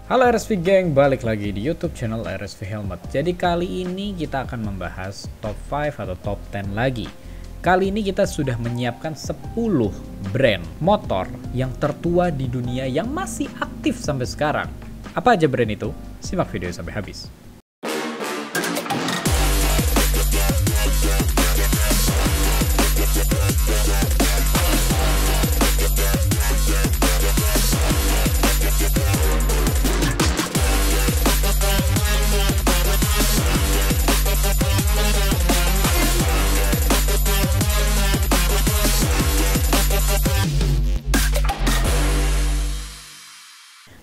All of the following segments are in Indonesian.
Halo RSV Gang, balik lagi di YouTube channel RSV Helmet. Jadi kali ini kita akan membahas top 5 atau top 10 lagi. Kali ini kita sudah menyiapkan 10 brand motor yang tertua di dunia yang masih aktif sampai sekarang. Apa aja brand itu? Simak video sampai habis.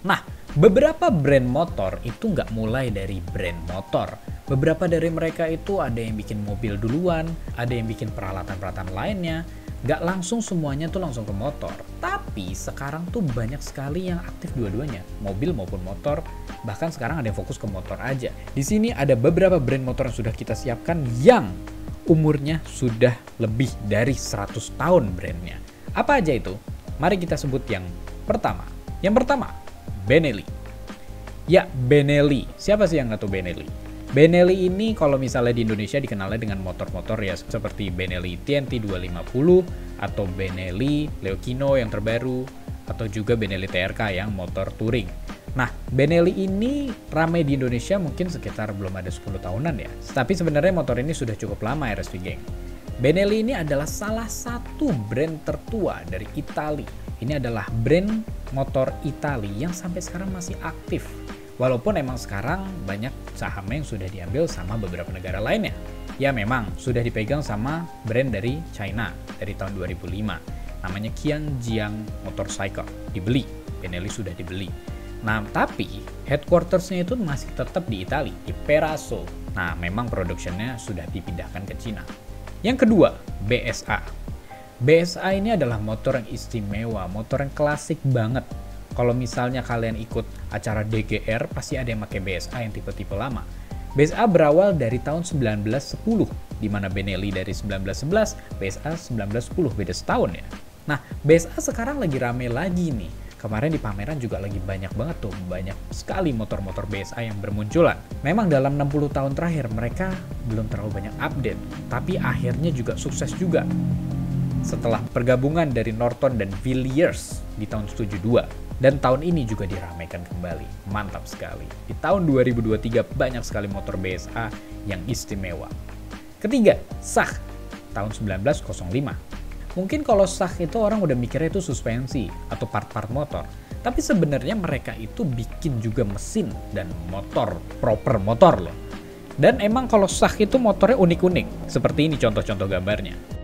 Nah, beberapa brand motor itu nggak mulai dari brand motor. Beberapa dari mereka itu ada yang bikin mobil duluan, ada yang bikin peralatan-peralatan lainnya. Nggak langsung semuanya tuh langsung ke motor. Tapi sekarang tuh banyak sekali yang aktif dua-duanya, mobil maupun motor. Bahkan sekarang ada yang fokus ke motor aja. Di sini ada beberapa brand motor yang sudah kita siapkan yang umurnya sudah lebih dari 100 tahun brandnya. Apa aja itu? Mari kita sebut yang pertama. Yang pertama, Benelli. Ya, Benelli. Siapa sih yang nggak tahu Benelli? Benelli ini kalau misalnya di Indonesia dikenalnya dengan motor-motor ya seperti Benelli TNT 250 atau Benelli Leokino yang terbaru atau juga Benelli TRK yang motor touring. Nah, Benelli ini ramai di Indonesia mungkin sekitar belum ada 10 tahunan ya. Tapi sebenarnya motor ini sudah cukup lama RSV Gang. Benelli ini adalah salah satu brand tertua dari Italia. Ini adalah brand motor Italia yang sampai sekarang masih aktif. Walaupun emang sekarang banyak sahamnya yang sudah diambil sama beberapa negara lainnya. Ya memang sudah dipegang sama brand dari China dari tahun 2005. Namanya Qianjiang Motorcycle. Dibeli, Benelli sudah dibeli. Nah tapi headquartersnya itu masih tetap di Italia, di Perazzo. Nah memang produksinya sudah dipindahkan ke Cina. Yang kedua, BSA. BSA ini adalah motor yang istimewa, motor yang klasik banget. Kalau misalnya kalian ikut acara DGR, pasti ada yang pakai BSA yang tipe-tipe lama. BSA berawal dari tahun 1910, di mana Benelli dari 1911, BSA 1910, beda setahun ya. Nah, BSA sekarang lagi rame lagi nih. Kemarin di pameran juga lagi banyak banget tuh, banyak sekali motor-motor BSA yang bermunculan. Memang dalam 60 tahun terakhir mereka belum terlalu banyak update, tapi akhirnya juga sukses juga. Setelah pergabungan dari Norton dan Villiers di tahun 72, dan tahun ini juga diramaikan kembali. Mantap sekali. Di tahun 2023 banyak sekali motor BSA yang istimewa. Ketiga, SAH tahun 1905. Mungkin kalau SAH itu orang udah mikirnya itu suspensi atau part-part motor. Tapi sebenarnya mereka itu bikin juga mesin dan motor, proper motor loh. Dan emang kalau SAH itu motornya unik-unik. Seperti ini contoh-contoh gambarnya.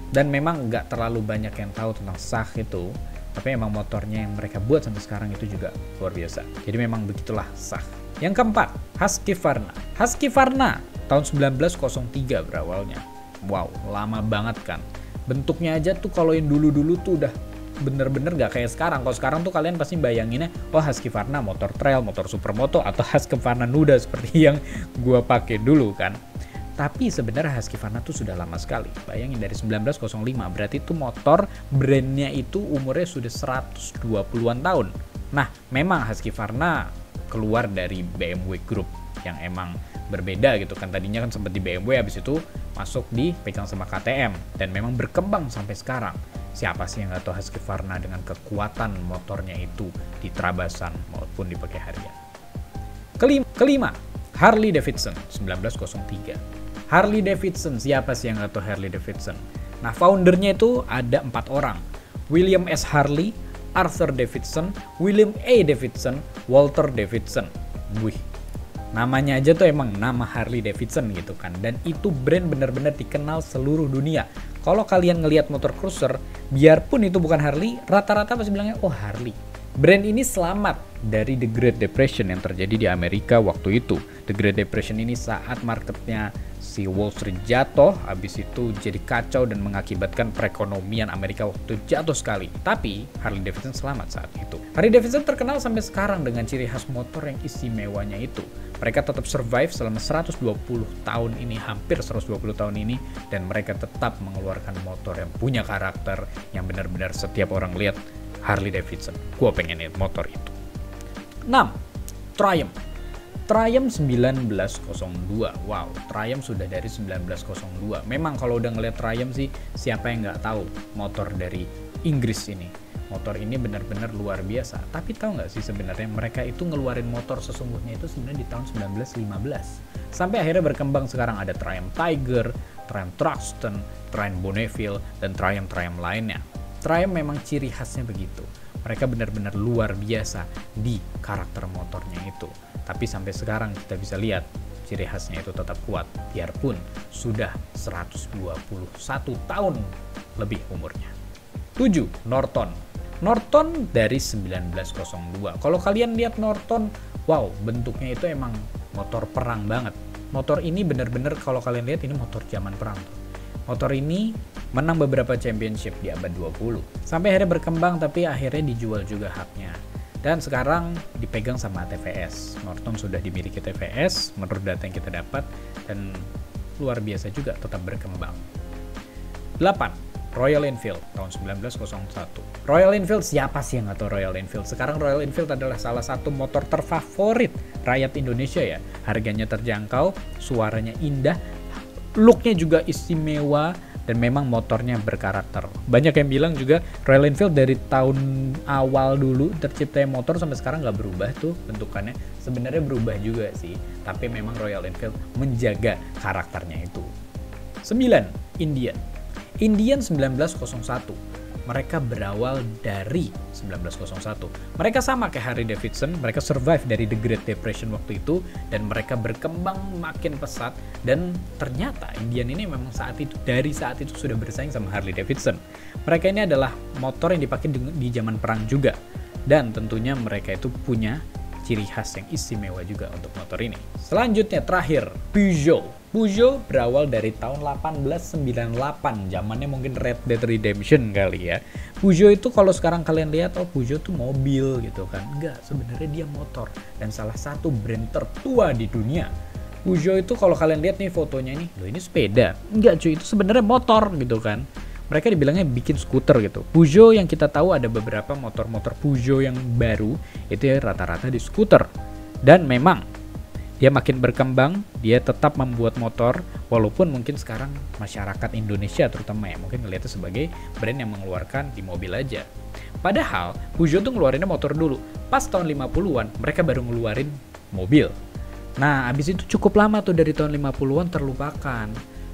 Dan memang nggak terlalu banyak yang tahu tentang SAH itu, tapi memang motornya yang mereka buat sampai sekarang itu juga luar biasa. Jadi memang begitulah SAH. Yang keempat, Husqvarna. Husqvarna tahun 1903 berawalnya. Wow, lama banget kan. Bentuknya aja tuh kalau yang dulu-dulu tuh udah bener-bener nggak kayak sekarang. Kalau sekarang tuh kalian pasti bayanginnya, oh Husqvarna motor trail, motor supermoto, atau Husqvarna Nuda seperti yang gua pakai dulu kan. Tapi sebenarnya Husqvarna tuh sudah lama sekali. Bayangin dari 1905, berarti itu motor brandnya itu umurnya sudah 120-an tahun. Nah, memang Husqvarna keluar dari BMW Group yang emang berbeda gitu kan. Tadinya kan sempat di BMW, habis itu masuk dipegang sama KTM. Dan memang berkembang sampai sekarang. Siapa sih yang nggak tahu Husqvarna dengan kekuatan motornya itu di Trabasan maupun di pagi harian. Kelima, Harley Davidson 1903. Harley Davidson, siapa sih yang nggak tahu Harley Davidson? Nah, foundernya itu ada 4 orang. William S. Harley, Arthur Davidson, William A. Davidson, Walter Davidson. Wih, namanya aja tuh emang nama Harley Davidson gitu kan. Dan itu brand bener-bener dikenal seluruh dunia. Kalau kalian ngelihat motor cruiser, biarpun itu bukan Harley, rata-rata pasti bilangnya, oh Harley. Brand ini selamat dari The Great Depression yang terjadi di Amerika waktu itu. The Great Depression ini saat marketnya si Wall Street jatuh, habis itu jadi kacau dan mengakibatkan perekonomian Amerika waktu jatuh sekali. Tapi Harley Davidson selamat saat itu. Harley Davidson terkenal sampai sekarang dengan ciri khas motor yang istimewanya itu. Mereka tetap survive selama 120 tahun ini, hampir 120 tahun ini, dan mereka tetap mengeluarkan motor yang punya karakter, yang benar-benar setiap orang lihat Harley Davidson. Gue pengen lihat motor itu. 6. Triumph. Triumph 1902. Wow, Triumph sudah dari 1902. Memang kalau udah ngeliat Triumph sih, siapa yang nggak tahu motor dari Inggris ini. Motor ini benar-benar luar biasa. Tapi tahu nggak sih sebenarnya mereka itu ngeluarin motor sesungguhnya itu sebenarnya di tahun 1915. Sampai akhirnya berkembang sekarang ada Triumph Tiger, Triumph Truxton, Triumph Bonneville, dan Triumph lainnya. Triumph memang ciri khasnya begitu. Mereka benar-benar luar biasa di karakter motornya itu. Tapi sampai sekarang kita bisa lihat ciri khasnya itu tetap kuat. Biarpun sudah 121 tahun lebih umurnya. 7. Norton. Norton dari 1902. Kalau kalian lihat Norton, wow, bentuknya itu emang motor perang banget. Motor ini benar-benar kalau kalian lihat ini motor zaman perang. Motor ini menang beberapa championship di abad 20. Sampai akhirnya berkembang tapi akhirnya dijual juga haknya. Dan sekarang dipegang sama TVS. Norton sudah dimiliki TVS menurut data yang kita dapat dan luar biasa juga tetap berkembang. 8. Royal Enfield tahun 1901. Royal Enfield, siapa sih yang nggak tahu Royal Enfield? Sekarang Royal Enfield adalah salah satu motor terfavorit rakyat Indonesia ya. Harganya terjangkau, suaranya indah, looknya juga istimewa, dan memang motornya berkarakter. Banyak yang bilang juga Royal Enfield dari tahun awal dulu terciptanya motor sampai sekarang nggak berubah tuh bentukannya. Sebenarnya berubah juga sih, tapi memang Royal Enfield menjaga karakternya itu. 9. Indian 1901. Mereka berawal dari 1901. Mereka sama kayak Harley Davidson, mereka survive dari The Great Depression waktu itu, dan mereka berkembang makin pesat, dan ternyata Indian ini memang dari saat itu sudah bersaing sama Harley Davidson. Mereka ini adalah motor yang dipakai di zaman perang juga, dan tentunya mereka itu punya ciri khas yang istimewa juga untuk motor ini. Selanjutnya terakhir, Peugeot. Peugeot berawal dari tahun 1898, zamannya mungkin Red Dead Redemption kali ya. Peugeot itu kalau sekarang kalian lihat, oh Peugeot tuh mobil gitu kan. Enggak, sebenarnya dia motor dan salah satu brand tertua di dunia. Peugeot itu kalau kalian lihat nih fotonya nih, loh ini sepeda. Enggak cuy, itu sebenarnya motor gitu kan. Mereka dibilangnya bikin skuter gitu. Peugeot yang kita tahu ada beberapa motor-motor Peugeot yang baru itu ya rata-rata di skuter. Dan memang dia makin berkembang, dia tetap membuat motor walaupun mungkin sekarang masyarakat Indonesia terutama ya mungkin ngeliatnya sebagai brand yang mengeluarkan di mobil aja. Padahal Peugeot tuh ngeluarinnya motor dulu. Pas tahun 50-an mereka baru ngeluarin mobil. Nah, abis itu cukup lama tuh dari tahun 50-an terlupakan.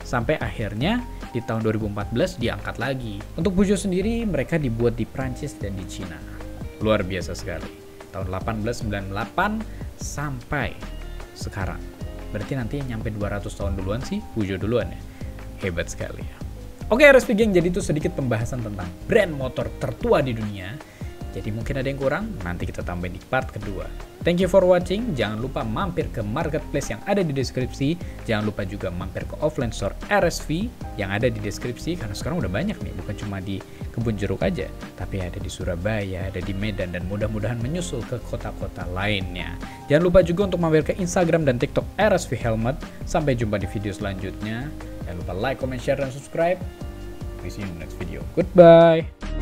Sampai akhirnya di tahun 2014 diangkat lagi. Untuk Peugeot sendiri mereka dibuat di Prancis dan di Cina. Luar biasa sekali. Tahun 1898 sampai sekarang. Berarti nanti nyampe 200 tahun duluan sih Peugeot duluan ya. Hebat sekali ya. Oke RSV Gang, jadi itu sedikit pembahasan tentang brand motor tertua di dunia. Jadi mungkin ada yang kurang, nanti kita tambahin di part kedua. Thank you for watching, jangan lupa mampir ke marketplace yang ada di deskripsi. Jangan lupa juga mampir ke offline store RSV yang ada di deskripsi, karena sekarang udah banyak nih, bukan cuma di Kebun Jeruk aja, tapi ada di Surabaya, ada di Medan, dan mudah-mudahan menyusul ke kota-kota lainnya. Jangan lupa juga untuk mampir ke Instagram dan TikTok RSV Helmet. Sampai jumpa di video selanjutnya. Jangan lupa like, comment, share, dan subscribe. See you in the next video. Goodbye.